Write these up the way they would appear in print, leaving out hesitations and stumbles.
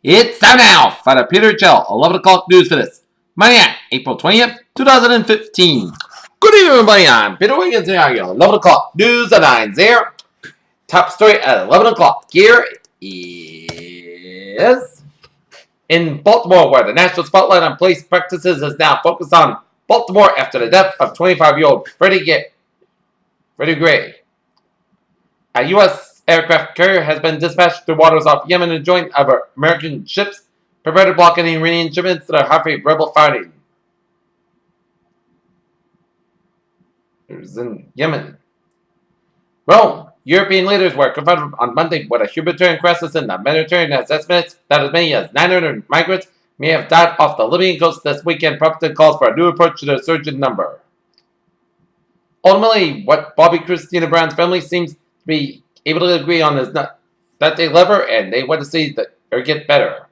It's time now for the Peter Chell 11 o'clock news for this Monday, April 20th, 2015. Good evening, everybody. I'm Peter Wiggins here. 11 o'clock news at 9:00. Top story at 11 o'clock here is in Baltimore, where the national spotlight on police practices is now focused on Baltimore after the death of 25-year-old Freddie Gray. A U.S. aircraft carrier has been dispatched to waters off Yemen and joined other American ships prepared to block any Iranian shipments that are Houthi rebel fighting. There's in Yemen. Rome. European leaders were confronted on Monday with a humanitarian crisis in the Mediterranean as estimates that as many as 900 migrants may have died off the Libyan coast this weekend, prompted calls for a new approach to the surging number. Ultimately, what Bobby Christina Brown's family seems to be able to agree on is not that they love her and they want to see her get better.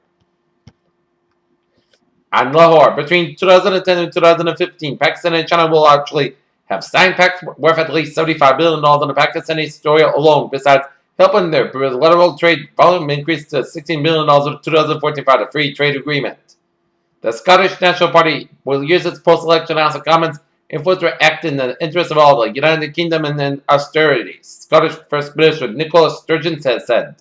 On Lahore, between 2010 and 2015, Pakistan and China will actually have signed pacts worth at least $75 billion in the Pakistani story alone, besides helping their bilateral trade volume increase to $16 billion in 2014 by the free trade agreement. The Scottish National Party will use its post-election House of Commons influence to act in the interest of all the United Kingdom and in austerity, Scottish First Minister Nicola Sturgeon has said.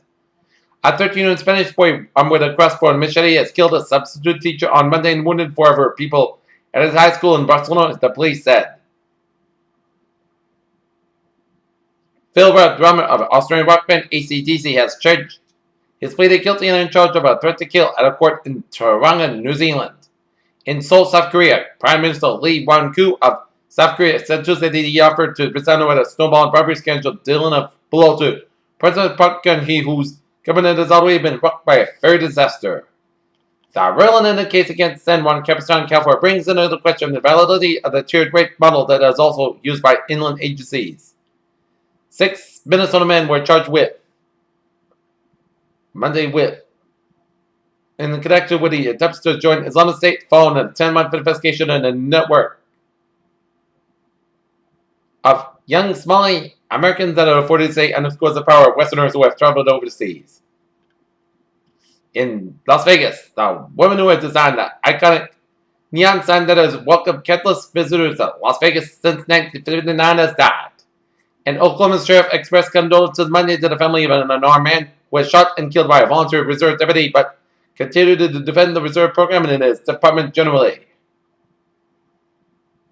A 13-year-old Spanish boy armed with a crossbow and machete has killed a substitute teacher on Monday and wounded 4 other people at his high school in Barcelona, the police said. Phil Rudd, drummer of Australian rock band AC/DC, has charged his pleaded guilty and in charge of a threat to kill at a court in Tauranga, New Zealand. In Seoul, South Korea, Prime Minister Lee Won-koo of South Korea said Tuesday that he offered to resign with a snowball and robbery scandal dealing a blow to President Park Geun-hye, whose government has already been rocked by a fairy disaster. The ruling in the case against San Juan Capistrano, California, brings into the question the validity of the tiered rate model that is also used by inland agencies. 6 Minnesota men were charged Monday in connection with the attempts to join Islamic State following a 10-month investigation in a network of young Somali Americans that are afforded to say underscores the power of Westerners who have traveled overseas. In Las Vegas, the woman who has designed the iconic neon sign that has welcomed countless visitors to Las Vegas since 1959 has died. An Oklahoma sheriff expressed condolences Monday to the family of an unarmed man who was shot and killed by a volunteer reserve deputy, but continued to defend the reserve program and his department generally.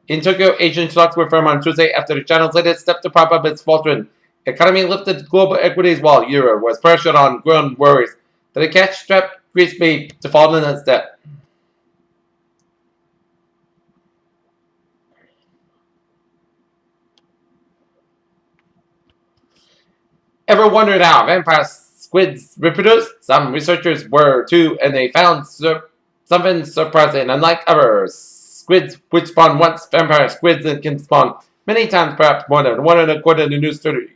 In Tokyo, Asian stocks were firm on Tuesday after the China's latest step to prop up its faltering economy lifted global equities while euro was pressured on growing worries that a cash-strapped Greece may default in its debt. Ever wondered how vampire squids reproduce? Some researchers were too, and they found something surprising. Unlike other squids which spawn once, vampire squids can spawn many times, perhaps more than one, according to new study.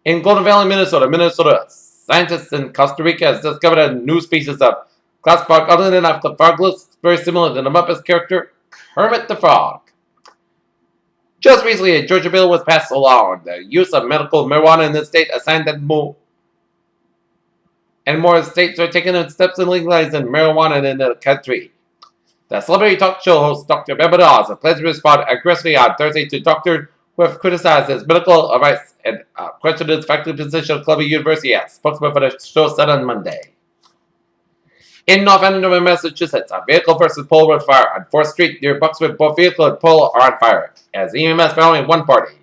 In Golden Valley, Minnesota, scientists in Costa Rica has discovered a new species of glass frog. Other than enough, the frog looks very similar to the Muppets character Kermit the Frog. Just recently, a Georgia bill was passed along the use of medical marijuana in the state, a sign that more states are taking steps in legalizing marijuana in the country. The celebrity talk show host Dr. Beba Dawes pledged to respond aggressively on Thursday to doctors who have criticized his medical advice and questioned his faculty position at Columbia University, as spokesman for the show said on Monday. In North Andover, Massachusetts, a vehicle versus pole was fired on 4th Street near Bucksmith. Both vehicle and pole are on fire, as EMS found only one party.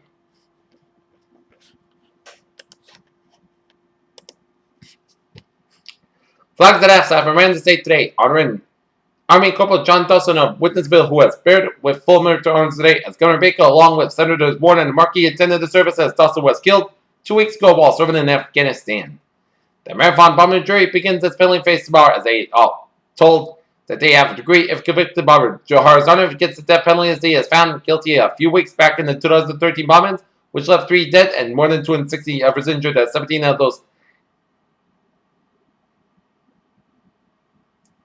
Flags at half from Ramsey State today, honoring Army Corporal John Dawson of Whitneyville, who was spared with full military honors today, as Governor Baker, along with Senators Warren and Markey, attended the service as Dawson was killed 2 weeks ago while serving in Afghanistan. The marathon bombing jury begins its penalty phase tomorrow, as they are told that they have a degree if convicted. Bomber Johar Zarnov gets the death penalty as he is found guilty a few weeks back in the 2013 bombings, which left 3 dead and more than 260 others injured, as 17 of those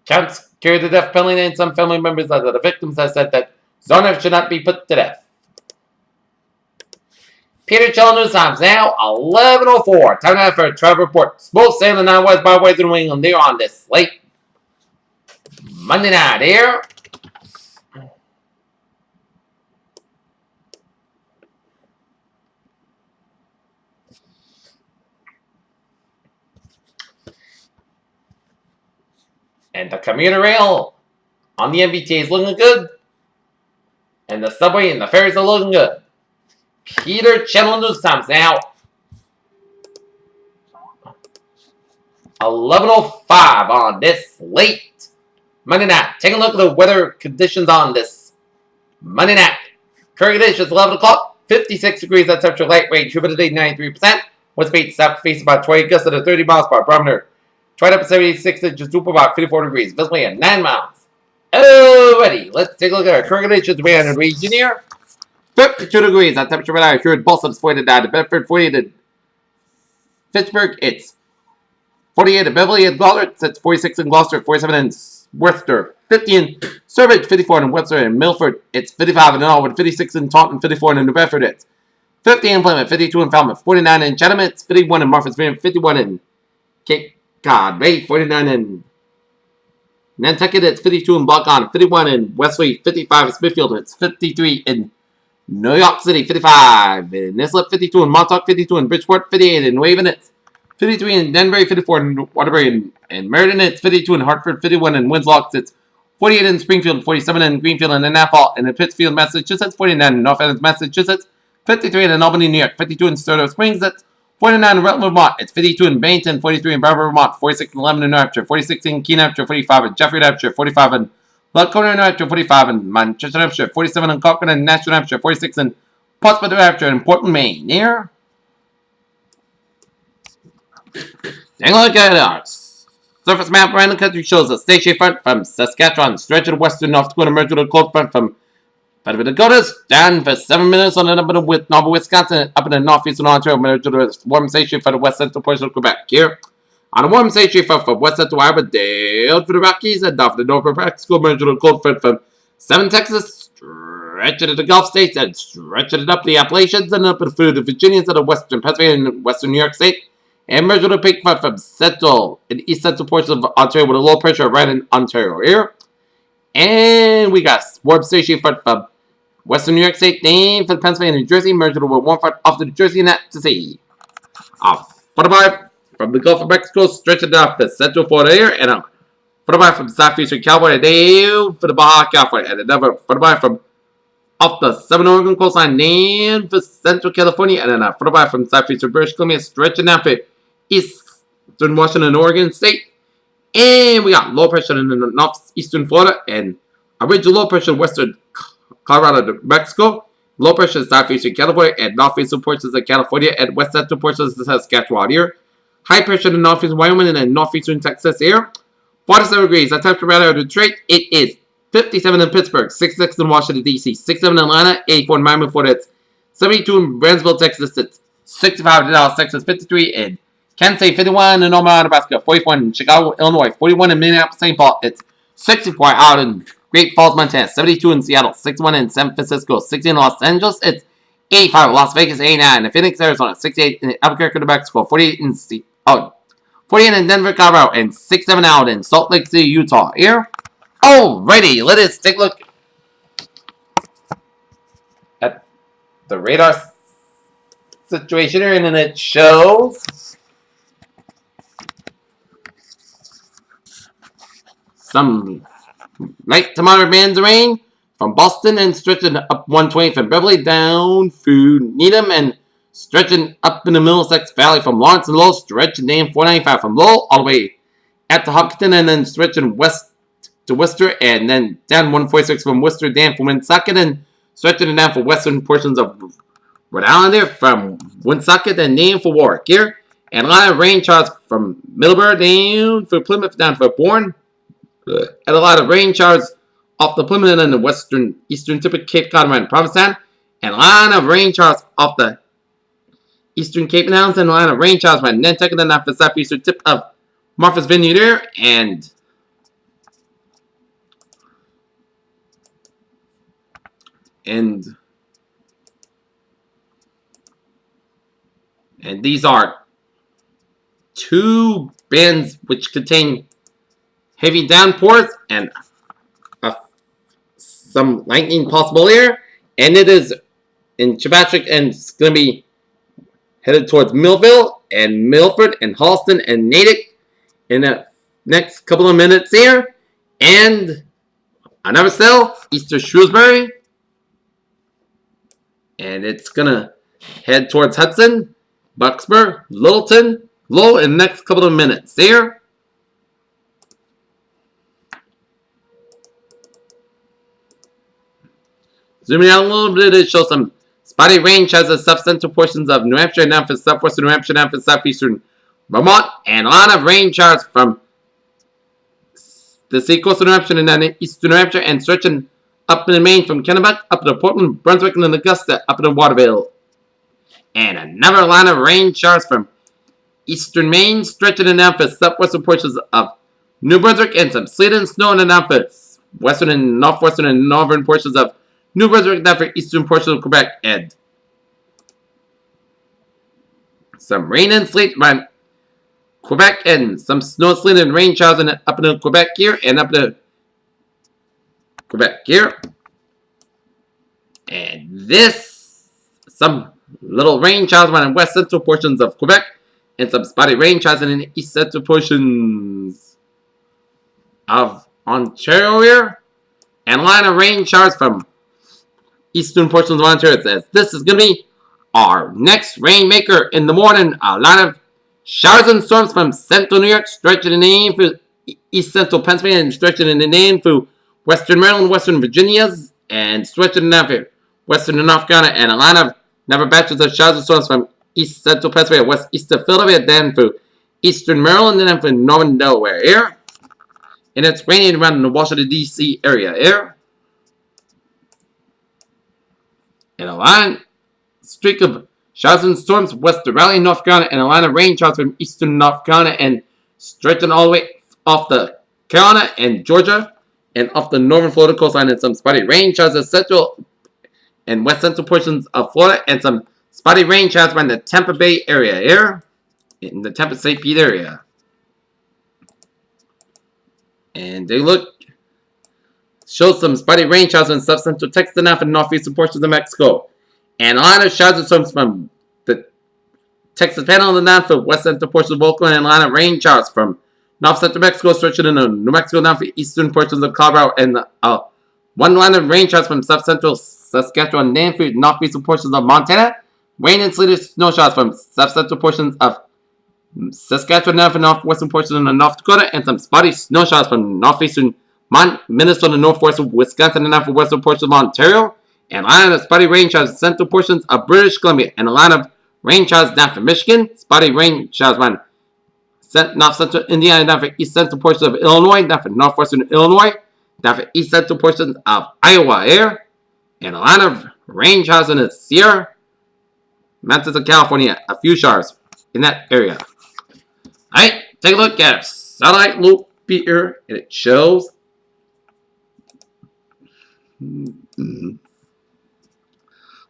counts carry the death penalty, and some family members of the victims have said that Zarnov should not be put to death. Peter Children's times now 11:04. Time now for a travel report. Both sailing out west by way to New England. They're on this late Monday night here. And the commuter rail on the MBTA is looking good. And the subway and the ferries are looking good. Peter Channel News times now 11:05 on this late Monday night. Take a look at the weather conditions on this Monday night. Current conditions 11 o'clock, 56 degrees. That's temperature, light rain, humidity 93%. Wind speed south facing about 20 gusts at 30 miles per barometer. Try up at 76 inches, dew about 54 degrees. Visibility at 9 miles. Alrighty, let's take a look at our current conditions around the region here. 52 degrees. That temperature right now here in Boston is 49 to Bedford, 48 in Pittsburgh. It's 48 in Beverly and Gloucester. It's 46 in Gloucester, 47 in Worcester, 50 in Sturbridge, 54 in Webster and Milford. It's 55 in Norwood, 56 in Taunton, 54 in New Bedford. It's 50 in Plymouth, 52 in Falmouth, 49 in Chatham. It's 51 in Murfreesboro, 51 in Cape Cod Bay, 49 in Nantucket. It's 52 in Block Island, 51 in Wesley, 55 in Smithfield. It's 53 in New York City, 55 in Islip, 52 in Montauk, 52 in Bridgeport, 58 in Waven. It's 53 in Denbury, 54 in Waterbury and Meriden. It's 52 in Hartford, 51 in Winslow. It's 48 in Springfield, 47 in Greenfield and Nafal, and in Pittsfield, Massachusetts, 49 in North End, Massachusetts, 53 in Albany, New York, 52 in Sturdivant Springs. It's 49 in Rutland, Vermont. It's 52 in Bennington, 43 in Barbara, Vermont, 46 in Lebanon, New Hampshire, 46 in Keene, New Hampshire, 45 in Jeffrey, New Hampshire, 45 in Laconia, New Hampshire, 45 in Manchester, New Hampshire, 47 in Cochrane and Nashville, New Hampshire, 46 in Portsmouth, New Hampshire, and Portland, Maine. Here. Take a look at our surface map around the country. Shows a station front from Saskatchewan, stretching western North Dakota, merged with a cold front from the Dakotas, down for 7 minutes on up in the northern Wisconsin, up in the northeastern Ontario, merged with a warm station for the west central portion of Quebec. Here, on a warm station front from west central Iowa, down for the Rockies, and down for the north of Mexico, merged with a cold front from 7 Texas, stretching to the Gulf States, and stretching it up the Appalachians, and up through the Virginians and the western Pennsylvania and western New York State. And merged with a peak front from central and east central portions of Ontario with a low pressure right in Ontario here. And we got warm station front from western New York State, named for Pennsylvania and New Jersey, merged with a warm front off the New Jersey and that to sea. Off 45 from the Gulf of Mexico, stretching off the central Florida here, and 45 from southeastern California, down for the Baja California, and another 45 from off the Southern Oregon coastline, named for central California, and then 45 from southeastern British Columbia, stretching down for eastern Washington and Oregon State. And we got low pressure in the northeastern Florida and a ridge of low pressure in western Colorado, New Mexico. Low pressure in southeastern California and northeastern portions of California and west central portions of Saskatchewan here. High pressure in northeastern Wyoming and northeastern Texas here. 47 degrees. That temperature right out of Detroit. It is 57 in Pittsburgh, 66 in Washington, D.C., 67 in Atlanta, 84 in Miami, Florida. It's 72 in Brownsville, Texas. It's 65 in Dallas, Texas, 53 in Kansas City, 51 in Omaha, Nebraska, 44 in Chicago, Illinois, 41 in Minneapolis, St. Paul. It's 64 out in Great Falls, Montana, 72 in Seattle, 61 in San Francisco, 60 in Los Angeles. It's 85 in Las Vegas, 89 in Phoenix, Arizona, 68 in Albuquerque, New Mexico, 48 in Denver, Colorado, and 67 out in Salt Lake City, Utah. Here, alrighty, let us take a look at the radar situation here, and then it shows some light to moderate bands of rain from Boston and stretching up 120 from Beverly down through Needham and stretching up in the Middlesex Valley from Lawrence and Lowell, stretching down 495 from Lowell all the way at the Hopkinton and then stretching west to Worcester and then down 146 from Worcester down from Woonsocket and stretching it down for western portions of Rhode Island there from Woonsocket and down for Warwick here. And a lot of rain charts from Middleburg down for Plymouth down for Bourne. And a lot of rain showers off the Plymouth and the western eastern tip of Cape Cod and Provincetown. And a lot of rain showers off the eastern Cape and Islands. And a lot of rain showers by Nantucket and off the southeastern tip of Martha's Vineyard there. And And these are two bands which contain heavy downpours and some lightning possible here. And it is in Chebachik, and it's going to be headed towards Millville and Milford and Halston and Natick in the next couple of minutes here. And another cell, Easter Shrewsbury. And it's going to head towards Hudson, Bucksburg, Littleton, Lowell in the next couple of minutes here. Zooming out a little bit, it shows some spotty rain showers in subcentral portions of New Hampshire, down for southwestern New Hampshire, down for southeastern Vermont, and a lot of rain showers from the seacoast of New Hampshire and then eastern New Hampshire, and stretching up in Maine from Kennebec up to Portland, Brunswick, and then Augusta up to Waterville. And another line of rain showers from eastern Maine, stretching down for southwestern portions of New Brunswick, and some sleet and snow in the down for western and northwestern and northern portions of New Brunswick, down for eastern portions of Quebec, and some rain and sleet around Quebec, and some snow, sleet, and rain showers up in Quebec here, and up to Quebec here. And this, some little rain showers around the west central portions of Quebec, and some spotty rain showers in the east central portions of Ontario here, and a line of rain showers from eastern portions of Ontario. It says this is going to be our next rainmaker in the morning. A lot of showers and storms from central New York, stretching in the through east central Pennsylvania, and stretching in the through western Maryland, western Virginias, and stretching down through western and North Carolina, and a line of never batches of showers and storms from east central Pennsylvania, west east of Philadelphia, then through eastern Maryland, and then through northern Delaware here. And it's raining around the Washington, D.C. area here. And a line streak of showers and storms west of Raleigh, North Carolina, and a line of rain showers from eastern North Carolina, and stretching all the way off the Carolina and Georgia, and off the northern Florida coastline, and some spotty rain showers in central and west central portions of Florida, and some spotty rain showers around the Tampa Bay area here, in the Tampa St. Pete area. And they show some spotty rain showers in south-central Texas and off in northeastern portions of Mexico. And a line of showers and storms from the Texas Panhandle and down for west central portions of Oakland, and a line of rain showers from north-central Mexico, stretching into New Mexico down for eastern portions of Colorado, and one line of rain showers from south-central Saskatchewan down for northeastern portions of Montana. Rain and sleet snow showers from south-central portions of Saskatchewan down for northwestern portions of North Dakota, and some spotty snow showers from northeastern Minnesota, northwestern Wisconsin, and down for western portions of Ontario. And a line of spotty rain showers in central portions of British Columbia, and a line of rain showers down for Michigan, spotty rain showers around north central Indiana, down for east central portions of Illinois, down for northwestern Illinois, down for east central portions of Iowa here, and a line of rain showers in the Sierra Mountains of California, a few showers in that area. Alright, take a look at our satellite loop here, and it shows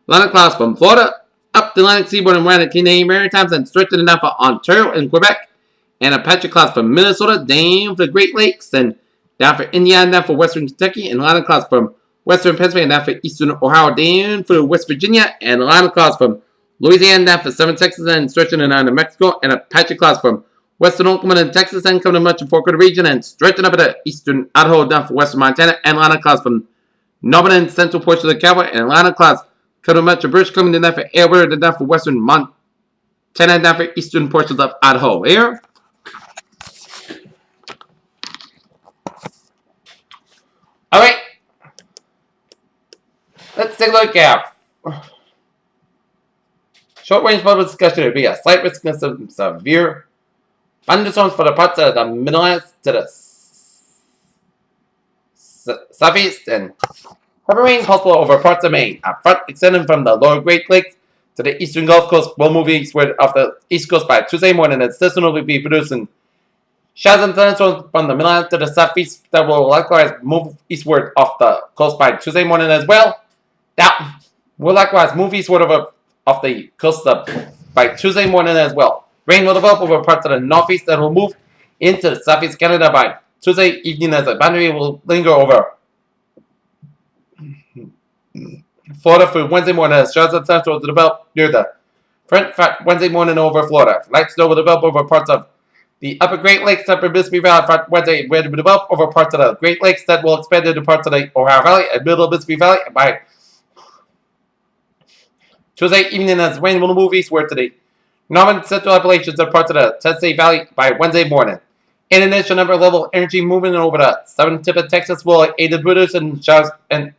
line of clouds from Florida up the Atlantic seaboard and around the Canadian Maritimes, and stretching down for Ontario and Quebec, and a patch of clouds from Minnesota down for the Great Lakes, and down for Indiana, down for western Kentucky, and a line of clouds from western Pennsylvania down for eastern Ohio, down for West Virginia, and a line of clouds from Louisiana down for southern Texas, and stretching down to Mexico, and a patch of clouds from western Oklahoma and Texas, and coming to much of Fort Quarter region, and stretching up at eastern Idaho down for western Montana, and a line of clouds from northern and central portions of the Cowboy, and a line of clouds coming to much of British Columbia down for Alberta, down for western Montana, down for eastern portions of Idaho here. Alright, let's take a look at short-range public discussion. Would be a slight risk of some severe thunderstorms for the parts of the Midwest to the southeast, and heavy rain possible over parts of Maine. A front extending from the lower Great Lakes to the eastern Gulf Coast will move eastward off the east coast by Tuesday morning, and system will be producing showers and thunderstorms from the Midwest to the southeast that will likewise move eastward off the coast by Tuesday morning as well. That will likewise move eastward off the coast of by Tuesday morning as well. Rain will develop over parts of the northeast that will move into southeast Canada by Tuesday evening as the boundary will linger over Florida for Wednesday morning as showers of thunderstorms will develop near the front Wednesday morning over Florida. Light snow will develop over parts of the upper Great Lakes, upper Mississippi Valley, front Wednesday will develop over parts of the Great Lakes that will expand into parts of the Ohio Valley and middle Mississippi Valley by Tuesday evening as rain will move eastward to the northern central Appalachians and parts of the Tennessee Valley by Wednesday morning. In addition, number level energy movement over the southern tip of Texas will aid the British and showers and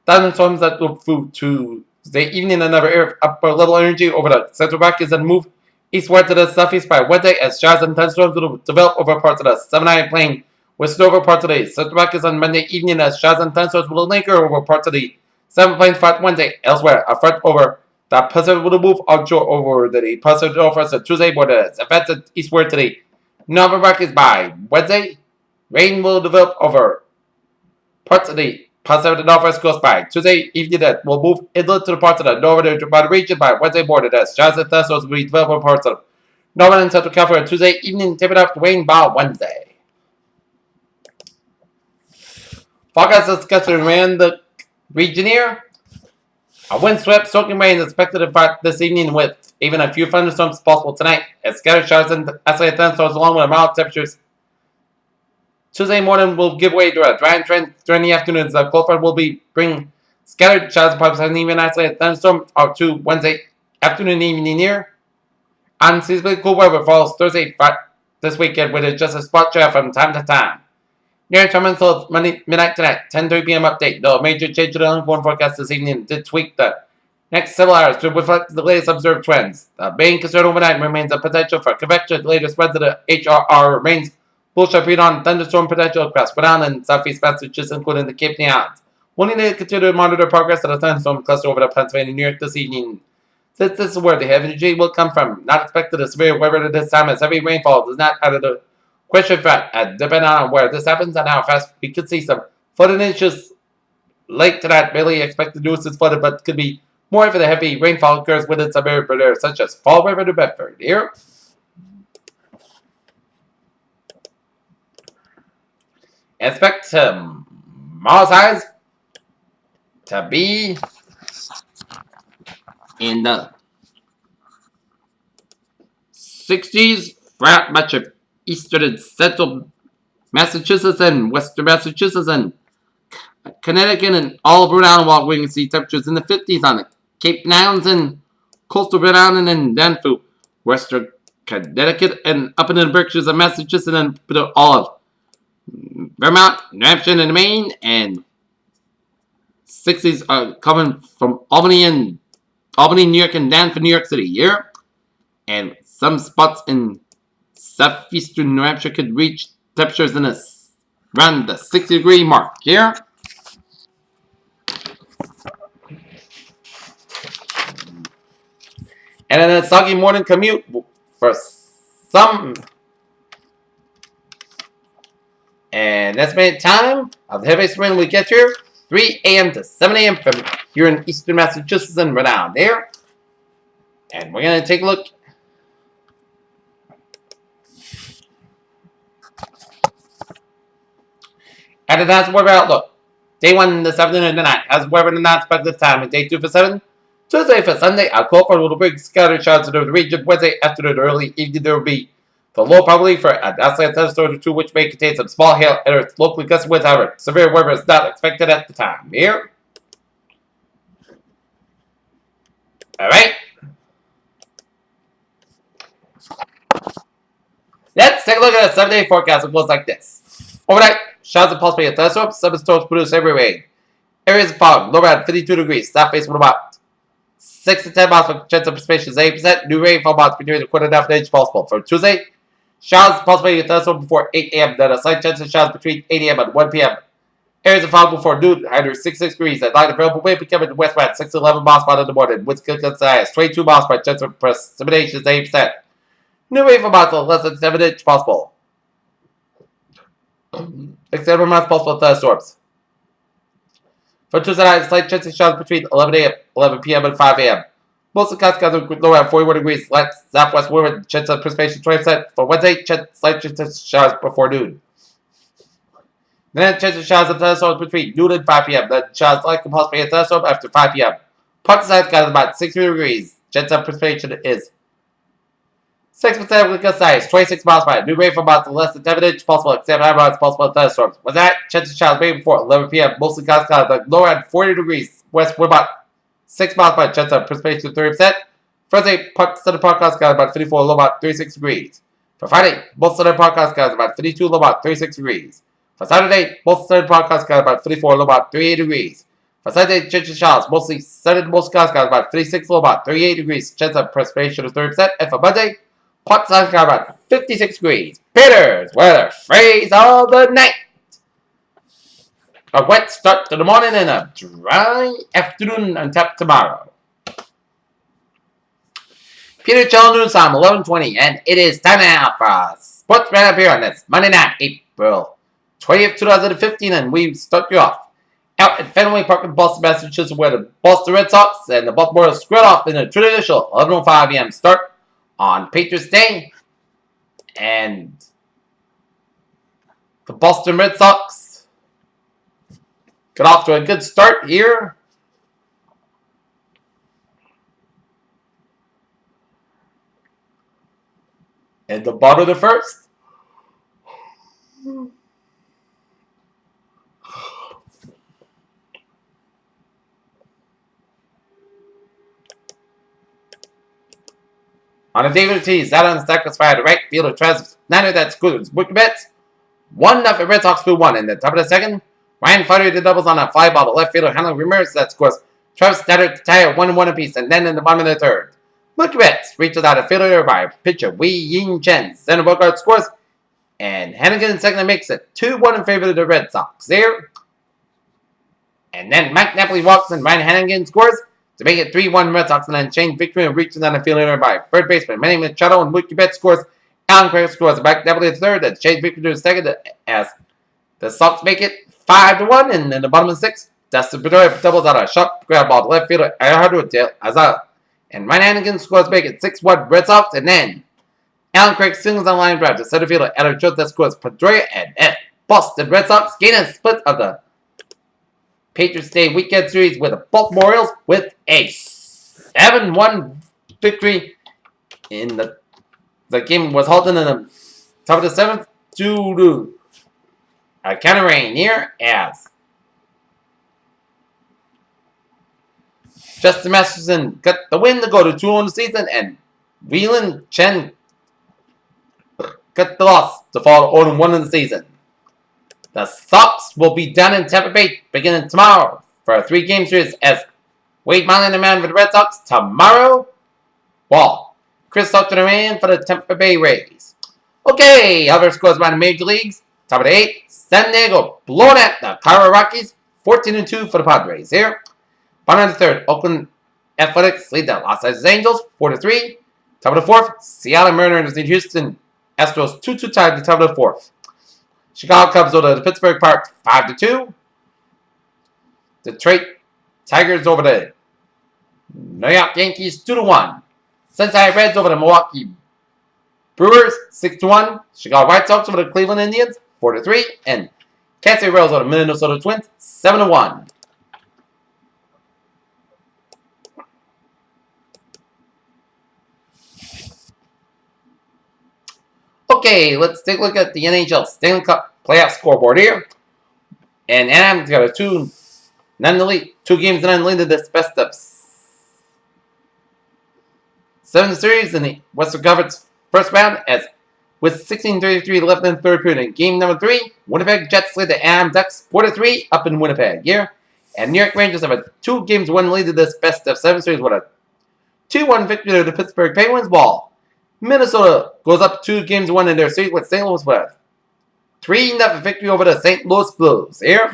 thunderstorms that will move Tuesday evening. Another upper level energy over the central Rockies and move eastward to the southeast by Wednesday as showers and thunderstorms will develop over parts of the 7-9 plain with snow over parts of the central Rockies on Monday evening as showers and thunderstorms will linger over parts of the 7 plains front Wednesday. Elsewhere, a front over the Pacific will move onshore over the Pacific Northwest on Tuesday morning as advanced eastward to the northern Rockies by Wednesday. Rain will develop over parts of the Pacific Northwest coast by Tuesday evening that will move inland to the parts of the northern region by Wednesday morning as showers and thunderstorms will be developed over parts of northern and central California Tuesday evening, tipping off to rain by Wednesday. Forecast discussion around the region here. A windswept, soaking rain is expected to start this evening with even a few thunderstorms possible tonight as scattered showers and isolated thunderstorms along with mild temperatures. Tuesday morning will give way to a dry trend during the afternoon as the cold front will bring scattered showers and even isolated thunderstorms out to Wednesday afternoon and evening here. Unseasonably cool weather falls Thursday this weekend with just a spot shower from time to time. Near term until midnight tonight, 10:30 p.m. update. Though a major change to the uninformed forecast this evening did tweak the next several hours to reflect the latest observed trends. The main concern overnight remains the potential for convection. The latest spread to the HRR remains bullshit read on thunderstorm potential across Rhode Island and southeast Massachusetts, including the Cape Islands. We'll need to continue to monitor progress of the thunderstorm cluster over the Pennsylvania and New York this evening. Since this is where the heavy energy will come from, not expected a severe weather at this time as heavy rainfall does not out of the question threat, depending on where this happens and how fast we could see some flooding issues late tonight. Barely expected news is flooded, but could be more if the heavy rainfall occurs within some areas such as Fall River to Bedford. Here, expect tomorrow's highs to be in the 60s throughout much of eastern and central Massachusetts and western Massachusetts and Connecticut and all of Rhode Island, while we can see temperatures in the 50s on the Cape Islands and coastal Rhode Island and then through western Connecticut and up into the Berkshires of Massachusetts and then all of Vermont, New Hampshire, and Maine, and 60s are coming from Albany, New York, and down for New York City here, and some spots in southeastern New Hampshire could reach temperatures in around the 60-degree mark here. And then a soggy morning commute for some. And estimated time of the heaviest rain we get here, 3 a.m. to 7 a.m. from here in eastern Massachusetts and Rhode Island there. And we're going to take a look. At the night's weather outlook. Day 1 this afternoon and tonight has weather and not expected time. And day 2 for 7. Tuesday for Sunday, a cold front will bring scattered showers into the region. Wednesday afternoon, early evening, there will be the low probability for an isolated thunderstorm or two, which may contain some small hail and locally gusty winds. However, severe weather is not expected at the time. Here. Alright. Let's take a look at a 7-day forecast. It goes like this. Overnight, showers and possibly a thunderstorm. Some storms produce heavy rain. Areas of fog, low around 52 degrees. South-facing with about 6 to 10 miles for chance of precipitation is 8%. New rainfall amounts between a quarter and a half inch possible. For Tuesday, showers and possibly a thunderstorm before 8 a.m. Then a slight chance of showers between 8 a.m. and 1 p.m. Areas of fog before noon, high 66 degrees. At light available wind becoming westbound 6 to 11 miles per hour in the morning. Winds could get as high as 22 miles per chance of precipitation is 8%. New rainfall amounts of less than 7 inch possible. Except for amounts possible thunderstorms. For Tuesday night, slight chance of showers between 11 p.m. and 5 a.m. Mostly clouds gather low at 41 degrees. Southwest wind, chance of precipitation 20%. For Wednesday, slight chance of showers before noon. Then chance of showers and thunderstorms between noon and 5 p.m. Then showers likely possibly a thunderstorm after 5 p.m. Part size got about 60 degrees. Chance of precipitation is 6% with gust size, 26 miles per hour. New rainfall amounts to less than 10 inches. Possible except high amounts possible thunderstorms. With that, chance of showers maybe before 11 p.m. Mostly clouds lower at 40 degrees. West wind about 6 miles per hour. Chance of precipitation 30%. Thursday, southern part clouds got about 54, low about 36 degrees. For Friday, most southern part clouds got about 52, low about 36 degrees. For Saturday, most southern part clouds got about 54, low about 38 degrees. For Sunday, chance of showers, mostly southern most clouds got about 36, low about 38 degrees. Chance of precipitation of 30%. And for Monday, part clouds got about 56 degrees. Peters, weather phrase of the night. A wet start to the morning and a dry afternoon until tomorrow. Peter Channel News time 11:20, and it is time now for a sports roundup here on this Monday night, April 20th, 2015, and we start you off out at Fenway Park in Boston, Massachusetts, where the Boston Red Sox and the Baltimore Orioles squared off in a traditional 11:05 a.m. start on Patriots Day, and the Boston Red Sox got off to a good start here. In the bottom of the first. On a David Ortiz, that on the sacrifice fire to right fielder Travis Snyder, that's good. Bookie bets. 1-0 Red Sox 2-1. In the top of the second, Ryan Flaherty did doubles on a fly ball to left fielder Hanley Ramirez, that scores Travis Snyder to tie at 1-1 apiece. And then in the bottom of the third, Mookie Betts reaches out a fielder by pitcher Wei Yin Chen. Center Bogart scores, and Hennigan in second makes it 2-1 in favor of the Red Sox there. And then Mike Napoli walks and Ryan Hennigan scores to make it 3-1 Red Sox, and then Shane Victory reaches on a fielder by third baseman Manny Machado, and Mookie Betts scores. Alan Craig scores. Mike Napoli in third, and Shane Victory in second as the Sox make it 5-1. And in the bottom of the sixth, Dustin Pedroia doubles out a sharp ground ball to left fielder Alejandro De Azar. And Ryan Hennigan scores to make it 6-1 Red Sox. And then Alan Craig singles on line drive to center fielder Adam Schultz that scores Pedroia, and Boston Red Sox gain a split of the Patriots Day weekend series with the Baltimore Orioles with a 7-1 victory. In the game was halted in the top of the seventh due to a counter rain here as Justin Masterson got the win to go to 2-0 in the season, and Whelan Chen got the loss to fall to 0-1 in the season. The Sox will be down in Tampa Bay beginning tomorrow for a 3-game series as Wade Miley the man for the Red Sox tomorrow, while Chris Sutton the man for the Tampa Bay Rays. Okay, other scores by the major leagues. Top of the 8th, San Diego blown at the Colorado Rockies, 14-2 for the Padres here. Bottom of the 3rd, Oakland Athletics lead the Los Angeles Angels, 4-3. Top of the 4th, Seattle Mariners lead Houston Astros 2-2 tied the top of the 4th. Chicago Cubs over the Pittsburgh Pirates 5-2. Detroit Tigers over the New York Yankees 2-1. Cincinnati Reds over the Milwaukee Brewers 6-1. Chicago White Sox over the Cleveland Indians 4-3. And Kansas City Royals over the Minnesota Twins 7-1. Okay, let's take a look at the NHL Stanley Cup playoff scoreboard here. And Anaheim's got a two games and unleaded this best of 7 series in the Western Conference first round, as with 16:33 left in the third period. In game number 3, Winnipeg Jets lead the Anaheim Ducks 4-3 up in Winnipeg here. And New York Rangers have a 2 games one lead to this best of 7 series with a 2-1 victory over the Pittsburgh Penguins, while Minnesota goes up 2 games one in their series with St. Louis with a 3-0 victory over the St. Louis Blues here.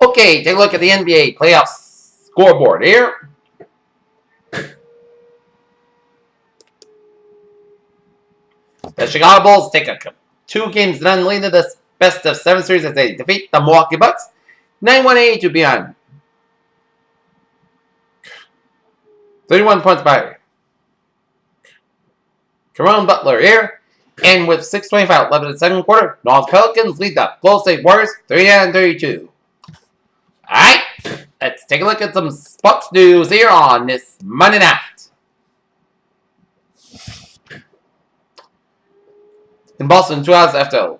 Okay, take a look at the NBA playoff scoreboard here. The Chicago Bulls take a 2 games none lead to this best of 7 series as they defeat the Milwaukee Bucks 91-82 beyond 31 points by Caron Butler here. And with 6:25 left in the second quarter, North Pelicans lead the Golden State Warriors 39-32. Alright, let's take a look at some sports news here on this Monday night. In Boston, 2 hours after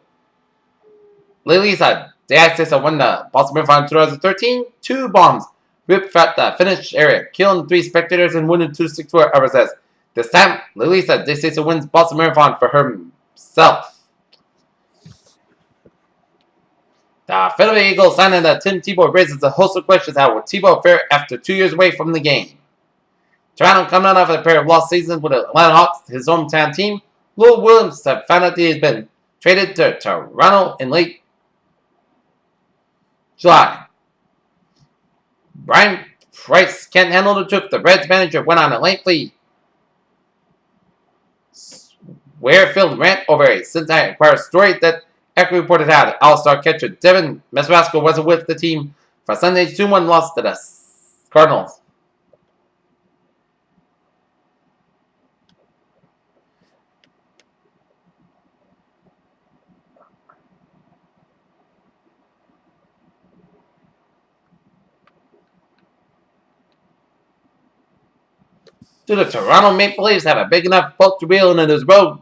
Lilies had the Access won the Boston Marathon in 2013, 2 bombs ripped throughout the finish area, killing 3 spectators and wounded 2 64 hours. Says this time, Lilies said Access wins Boston Marathon for himself. The Philadelphia Eagles signing that Tim Tebow raises a host of questions how will Tebow fare after 2 years away from the game. Toronto coming off a pair of lost seasons with the Atlanta Hawks, his hometown team. Lou Williams have found out that he's been traded to Toronto in late July. Brian Price can't handle the truth. The Reds manager went on a lengthy swear-filled rant over a Cincinnati Enquirer story that Echo reported how All-Star catcher Devin Mesorasko wasn't with the team for Sunday's 2-1 loss to the Cardinals. Do the Toronto Maple Leafs have a big enough boat to wheel in his road?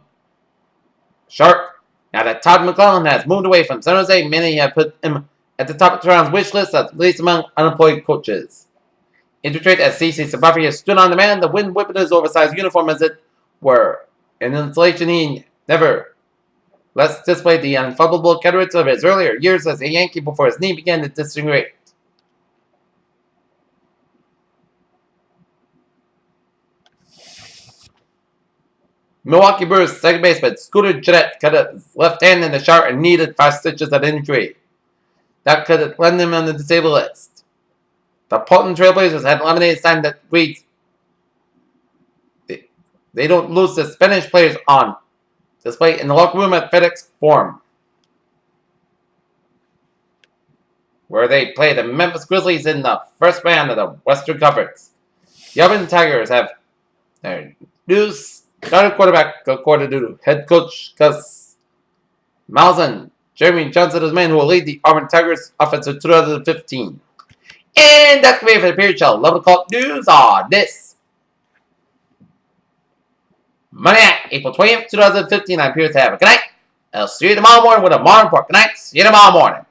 Shark. Now that Todd McClellan has moved away from San Jose, many have put him at the top of Toronto's wish list, at least among unemployed coaches. Infiltrate as CC Sabathia has stood on demand, the wind whipping his oversized uniform as it were an installation he never less displayed the unfathomable characteristics of his earlier years as a Yankee before his knee began to disintegrate. Milwaukee Brewers second baseman Scooter Gennett cut his left hand in the shower and needed 5 stitches of injury. That could land him on the disabled list. The Portland Trailblazers had eliminated a sign that reads, they don't lose the Spanish players on display in the locker room at FedEx Forum, where they play the Memphis Grizzlies in the first round of the Western Conference. The Auburn Tigers have their new starting quarterback according to head coach Gus Malzahn. Jeremy Johnson is the man who will lead the Auburn Tigers offense in 2015. And that's going to be it for the period show. 11 o'clock news on this Monday night, April 20th, 2015. I'm here to have a good night. I'll see you tomorrow morning with a morning report. Good night. See you tomorrow morning.